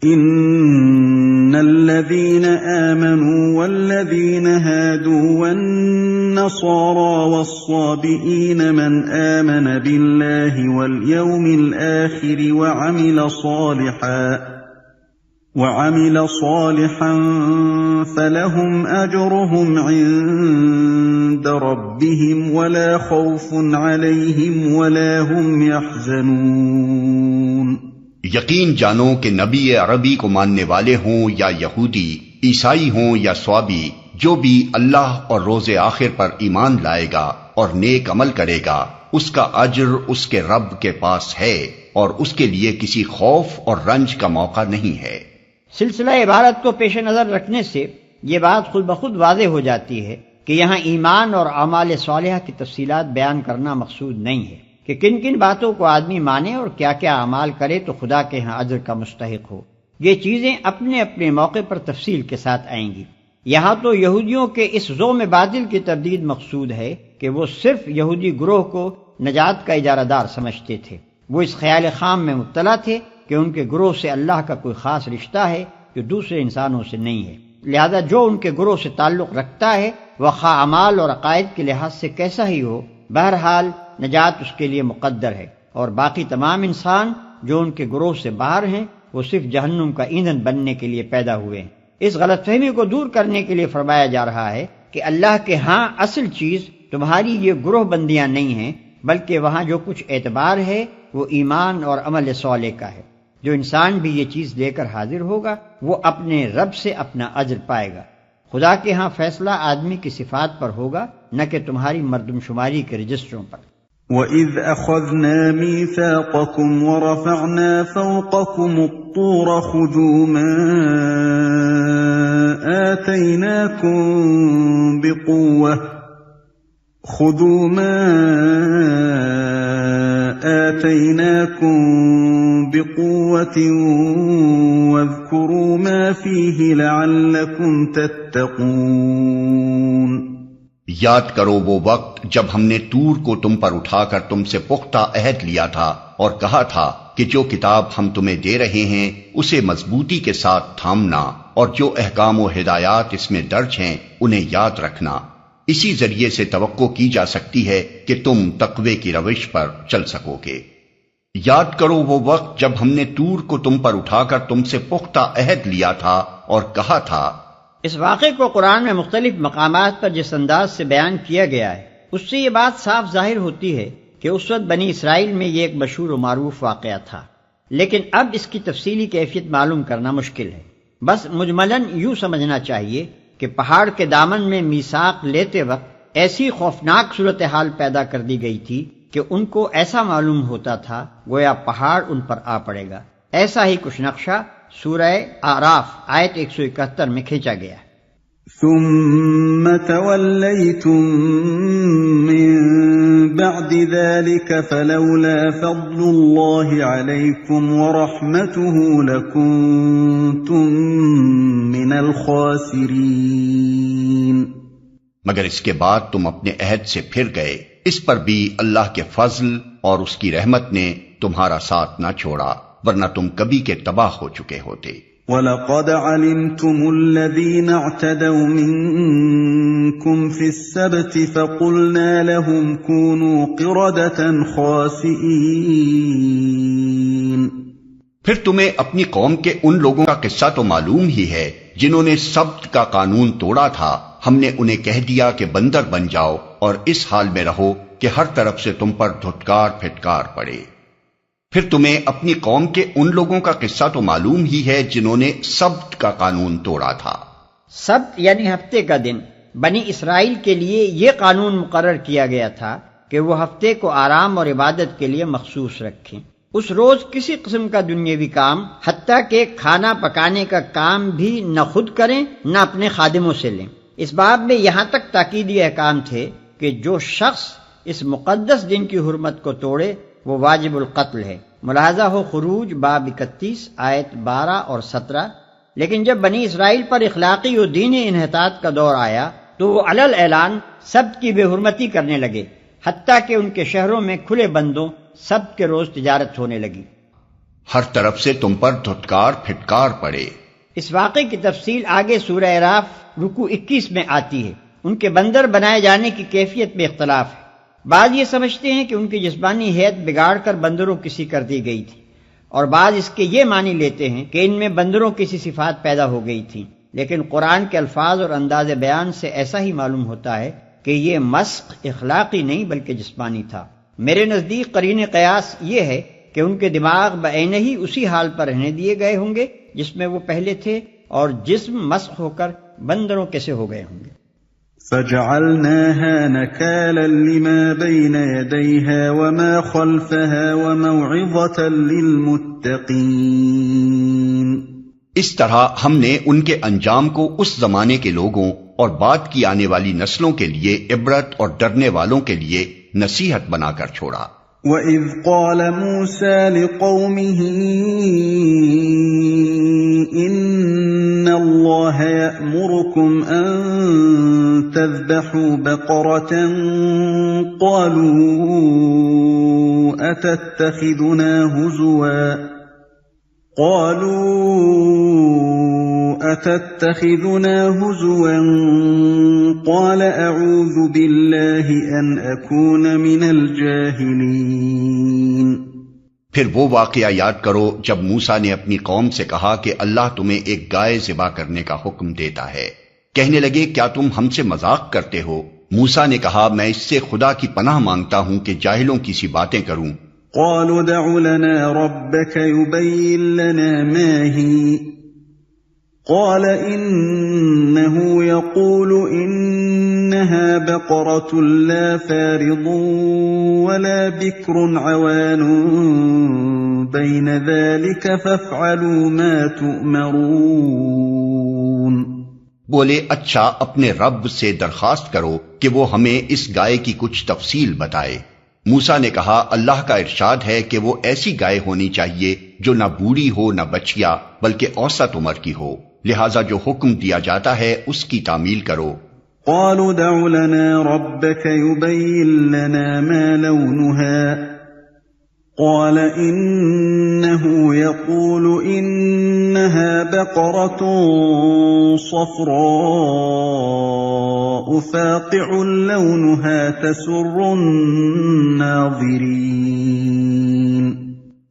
إن الذين آمنوا والذين هادوا والنصارى والصابئين من آمن بالله واليوم الآخر وعمل صالحا فلهم أجرهم عند ربهم ولا خوف عليهم ولا هم يحزنون۔ یقین جانو کہ نبی عربی کو ماننے والے ہوں یا یہودی، عیسائی ہوں یا صابی، جو بھی اللہ اور روز آخر پر ایمان لائے گا اور نیک عمل کرے گا، اس کا اجر اس کے رب کے پاس ہے اور اس کے لیے کسی خوف اور رنج کا موقع نہیں ہے۔ سلسلہ عبارت کو پیش نظر رکھنے سے یہ بات خود بخود واضح ہو جاتی ہے کہ یہاں ایمان اور اعمال صالحہ کی تفصیلات بیان کرنا مقصود نہیں ہے کہ کن کن باتوں کو آدمی مانے اور کیا کیا اعمال کرے تو خدا کے ہاں اجر کا مستحق ہو۔ یہ چیزیں اپنے اپنے موقع پر تفصیل کے ساتھ آئیں گی۔ یہاں تو یہودیوں کے اس ذوم باطل کی تردید مقصود ہے کہ وہ صرف یہودی گروہ کو نجات کا اجارہ دار سمجھتے تھے۔ وہ اس خیال خام میں مبتلا تھے کہ ان کے گروہ سے اللہ کا کوئی خاص رشتہ ہے جو دوسرے انسانوں سے نہیں ہے، لہذا جو ان کے گروہ سے تعلق رکھتا ہے وہ خواہ اعمال اور عقائد کے لحاظ سے کیسا ہی ہو، بہرحال نجات اس کے لیے مقدر ہے، اور باقی تمام انسان جو ان کے گروہ سے باہر ہیں وہ صرف جہنم کا ایندھن بننے کے لیے پیدا ہوئے ہیں۔ اس غلط فہمی کو دور کرنے کے لیے فرمایا جا رہا ہے کہ اللہ کے ہاں اصل چیز تمہاری یہ گروہ بندیاں نہیں ہیں، بلکہ وہاں جو کچھ اعتبار ہے وہ ایمان اور عمل صالح کا ہے۔ جو انسان بھی یہ چیز لے کر حاضر ہوگا وہ اپنے رب سے اپنا اجر پائے گا۔ خدا کے ہاں فیصلہ آدمی کی صفات پر ہوگا، نہ کہ تمہاری مردم شماری کے رجسٹروں پر۔ وَإِذْ أَخَذْنَا مِيثَاقَكُمْ وَرَفَعْنَا فَوْقَكُمُ الطُّورَ خُذُوا مَا آتَيْنَاكُمْ بِقُوَّةٍ وَاذْكُرُوا مَا فِيهِ لَعَلَّكُمْ تَتَّقُونَ۔ یاد کرو وہ وقت جب ہم نے طور کو تم پر اٹھا کر تم سے پختہ عہد لیا تھا اور کہا تھا کہ جو کتاب ہم تمہیں دے رہے ہیں اسے مضبوطی کے ساتھ تھامنا اور جو احکام و ہدایات اس میں درج ہیں انہیں یاد رکھنا۔ اسی ذریعے سے توقع کی جا سکتی ہے کہ تم تقوی کی روش پر چل سکو گے۔ یاد کرو وہ وقت جب ہم نے طور کو تم پر اٹھا کر تم سے پختہ عہد لیا تھا اور کہا تھا۔ اس واقعے کو قرآن میں مختلف مقامات پر جس انداز سے بیان کیا گیا ہے اس سے یہ بات صاف ظاہر ہوتی ہے کہ اس وقت بنی اسرائیل میں یہ ایک مشہور و معروف واقعہ تھا، لیکن اب اس کی تفصیلی کیفیت معلوم کرنا مشکل ہے۔ بس مجملاً یوں سمجھنا چاہیے کہ پہاڑ کے دامن میں میثاق لیتے وقت ایسی خوفناک صورتحال پیدا کر دی گئی تھی کہ ان کو ایسا معلوم ہوتا تھا گویا پہاڑ ان پر آ پڑے گا۔ ایسا ہی کچھ نقشہ سورہ اعراف آیت 171 میں کھینچا گیا۔ ثم تولیتم من بعد ذلك فلولا فضل اللہ علیکم ورحمته لکنتم من الخاسرین۔ مگر اس کے بعد تم اپنے عہد سے پھر گئے، اس پر بھی اللہ کے فضل اور اس کی رحمت نے تمہارا ساتھ نہ چھوڑا، ورنہ تم کبھی کے تباہ ہو چکے ہوتے۔ وَلَقَدْ عَلِمْتُمُ الَّذِينَ اعْتَدَوْا مِنكُمْ فِي السَّبْتِ فَقُلْنَا لَهُمْ كُونُوا قِرَدَةً خَاسِئِينَ۔ پھر تمہیں اپنی قوم کے ان لوگوں کا قصہ تو معلوم ہی ہے جنہوں نے سبت کا قانون توڑا تھا، ہم نے انہیں کہہ دیا کہ بندر بن جاؤ اور اس حال میں رہو کہ ہر طرف سے تم پر دھتکار پھٹکار پڑے۔ پھر تمہیں اپنی قوم کے ان لوگوں کا قصہ تو معلوم ہی ہے جنہوں نے سبت کا قانون توڑا تھا۔ سبت یعنی ہفتے کا دن۔ بنی اسرائیل کے لیے یہ قانون مقرر کیا گیا تھا کہ وہ ہفتے کو آرام اور عبادت کے لیے مخصوص رکھیں۔ اس روز کسی قسم کا دنیاوی کام حتیٰ کہ کھانا پکانے کا کام بھی نہ خود کریں نہ اپنے خادموں سے لیں۔ اس باب میں یہاں تک تاکیدی احکام تھے کہ جو شخص اس مقدس دن کی حرمت کو توڑے وہ واجب القتل ہے۔ ملاحظہ ہو خروج باب 31 آیت 12 اور 17۔ لیکن جب بنی اسرائیل پر اخلاقی و دینی انحطاط کا دور آیا تو وہ علل اعلان سبت کی بے حرمتی کرنے لگے، حتیٰ کہ ان کے شہروں میں کھلے بندوں سبت کے روز تجارت ہونے لگی۔ ہر طرف سے تم پر دھتکار پھٹکار پڑے۔ اس واقعے کی تفصیل آگے سورہ اعراف رکوع 21 میں آتی ہے۔ ان کے بندر بنائے جانے کی کیفیت میں اختلاف ہے۔ بعض یہ سمجھتے ہیں کہ ان کی جسمانی ہیئت بگاڑ کر بندروں کی سی کر دی گئی تھی، اور بعض اس کے یہ معنی لیتے ہیں کہ ان میں بندروں کی سی صفات پیدا ہو گئی تھیں، لیکن قرآن کے الفاظ اور انداز بیان سے ایسا ہی معلوم ہوتا ہے کہ یہ مسخ اخلاقی نہیں بلکہ جسمانی تھا۔ میرے نزدیک قرین قیاس یہ ہے کہ ان کے دماغ بعینہ ہی اسی حال پر رہنے دیے گئے ہوں گے جس میں وہ پہلے تھے، اور جسم مسخ ہو کر بندروں کیسے ہو گئے ہوں گے۔ فَجَعَلْنَاهَا نَكَالًا لِمَا بَيْنَ يَدَيْهَا وَمَا خَلْفَهَا وَمَوْعِظَةً لِلْمُتَّقِينَ۔ اس طرح ہم نے ان کے انجام کو اس زمانے کے لوگوں اور بعد کی آنے والی نسلوں کے لیے عبرت اور ڈرنے والوں کے لیے نصیحت بنا کر چھوڑا۔ وَإِذْ قَالَ مُوسَىٰ لِقَوْمِهِ إِنَّ اللَّهَ يَأْمُرُكُمْ أَن تَذْبَحُوا بَقَرَةً قَالُوا أَتَتَّخِذُنَا هُزُوًا قَالَ أَعُوذُ بِاللَّهِ أَنْ أَكُونَ مِنَ الْجَاهِلِينَ۔ پھر وہ واقعہ یاد کرو جب موسیٰ نے اپنی قوم سے کہا کہ اللہ تمہیں ایک گائے ذبح کرنے کا حکم دیتا ہے۔ کہنے لگے کیا تم ہم سے مذاق کرتے ہو؟ موسیٰ نے کہا میں اس سے خدا کی پناہ مانگتا ہوں کہ جاہلوں کی سی باتیں کروں۔ قالوا ادع لنا ربك يبين لنا ما هي قال إنه يقول إنها بقرة لا فارض ولا بكر عوان بين ذلك فافعلوا ما تؤمرون۔ بولے اچھا اپنے رب سے درخواست کرو کہ وہ ہمیں اس گائے کی کچھ تفصیل بتائے۔ موسیٰ نے کہا اللہ کا ارشاد ہے کہ وہ ایسی گائے ہونی چاہیے جو نہ بوڑھی ہو نہ بچیا بلکہ اوسط عمر کی ہو، لہٰذا جو حکم دیا جاتا ہے اس کی تعمیل کرو۔ قالوا ادع لنا ربك يبين لنا ما لونها قال إنه يقول إنها بقرة صفراء فاقع لونها تسر الناظرين۔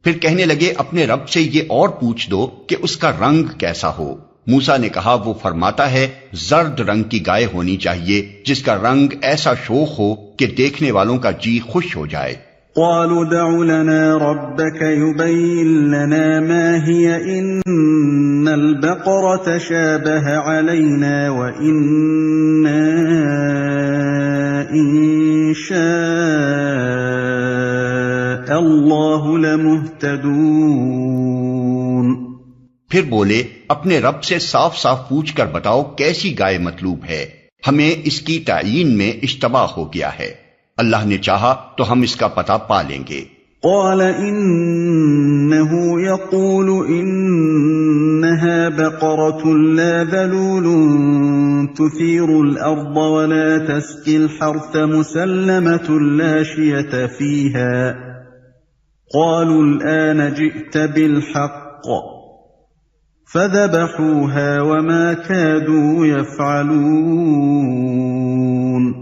پھر کہنے لگے اپنے رب سے یہ اور پوچھ دو کہ اس کا رنگ کیسا ہو۔ موسیٰ نے کہا وہ فرماتا ہے زرد رنگ کی گائے ہونی چاہیے جس کا رنگ ایسا شوخ ہو کہ دیکھنے والوں کا جی خوش ہو جائے۔ قالوا ادع لنا ربك يبين لنا ما هي إن البقرة شابه علينا وإنا إن شاء الله لمهتدون۔ پھر بولے اپنے رب سے صاف صاف پوچھ کر بتاؤ کیسی گائے مطلوب ہے، ہمیں اس کی تعیین میں اشتباہ ہو گیا ہے، اللہ نے چاہا تو ہم اس کا پتہ پا لیں گے۔ قال إنه يقول إنها بقرة لا ذلول تثير الأرض ولا تسقي الحرث مسلمة لا شية فيها قالوا الآن جئت بالحق فذبحوها وما كادوا يفعلون۔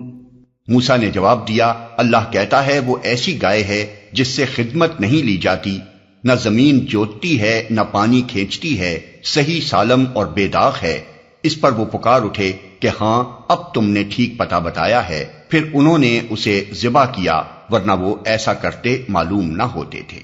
موسیٰ نے جواب دیا اللہ کہتا ہے وہ ایسی گائے ہے جس سے خدمت نہیں لی جاتی، نہ زمین جوتتی ہے نہ پانی کھینچتی ہے، صحیح سالم اور بے داغ ہے۔ اس پر وہ پکار اٹھے کہ ہاں اب تم نے ٹھیک پتہ بتایا ہے، پھر انہوں نے اسے ذبح کیا ورنہ وہ ایسا کرتے معلوم نہ ہوتے تھے۔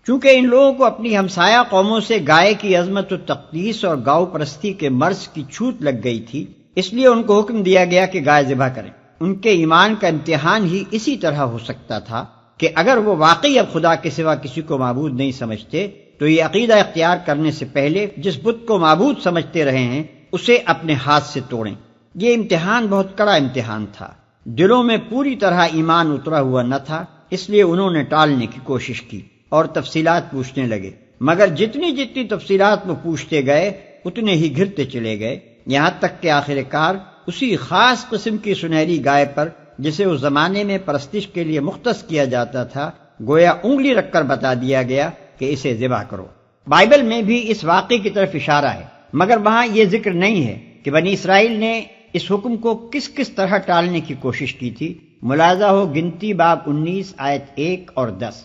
چونکہ ان لوگوں کو اپنی ہمسایہ قوموں سے گائے کی عظمت و تقدیس اور گاؤ پرستی کے مرض کی چھوٹ لگ گئی تھی، اس لیے ان کو حکم دیا گیا کہ گائے ذبح کریں۔ ان کے ایمان کا امتحان ہی اسی طرح ہو سکتا تھا کہ اگر وہ واقعی اب خدا کے سوا کسی کو معبود نہیں سمجھتے تو یہ عقیدہ اختیار کرنے سے پہلے جس بت کو معبود سمجھتے رہے ہیں اسے اپنے ہاتھ سے توڑیں۔ یہ امتحان بہت کڑا امتحان تھا، دلوں میں پوری طرح ایمان اترا ہوا نہ تھا، اس لیے انہوں نے ٹالنے کی کوشش کی اور تفصیلات پوچھنے لگے، مگر جتنی جتنی تفصیلات وہ پوچھتے گئے اتنے ہی گھرتے چلے گئے، یہاں تک کہ آخر کار اسی خاص قسم کی سنہری گائے پر جسے اس زمانے میں پرستش کے لیے مختص کیا جاتا تھا گویا انگلی رکھ کر بتا دیا گیا کہ اسے ذبح کرو۔ بائبل میں بھی اس واقعے کی طرف اشارہ ہے، مگر وہاں یہ ذکر نہیں ہے کہ بنی اسرائیل نے اس حکم کو کس کس طرح ٹالنے کی کوشش کی تھی۔ ملاحظہ ہو گنتی باب 19 آیت 1 اور 10۔